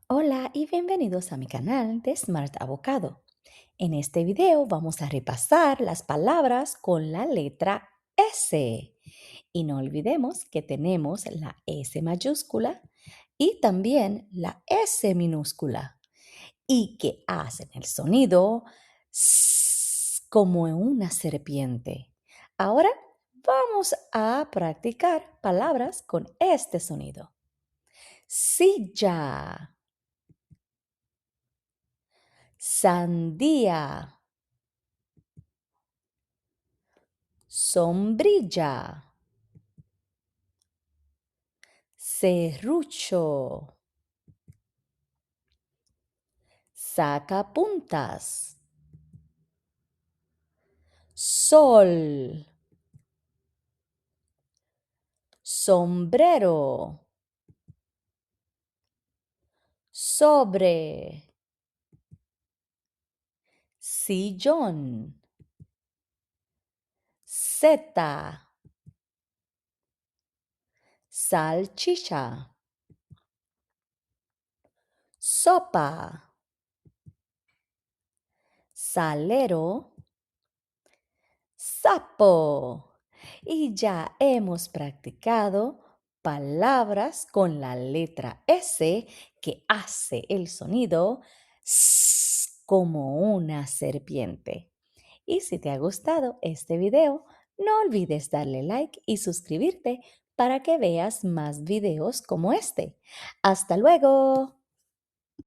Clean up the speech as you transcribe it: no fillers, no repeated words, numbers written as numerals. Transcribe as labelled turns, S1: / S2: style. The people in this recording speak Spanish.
S1: Hola y bienvenidos a mi canal de Smart Avocado. En este video vamos a repasar las palabras con la letra S. Y no olvidemos que tenemos la S mayúscula y también la S minúscula y que hacen el sonido S como una serpiente. Ahora vamos a practicar palabras con este sonido. Silla, sandía, sombrilla, serrucho, sacapuntas, sol, sombrero, sobre, sillón, seta, salchicha, sopa, salero, sapo. Y ya hemos practicado palabras con la letra S que hace el sonido S como una serpiente. Y si te ha gustado este video, no olvides darle like y suscribirte para que veas más videos como este. ¡Hasta luego!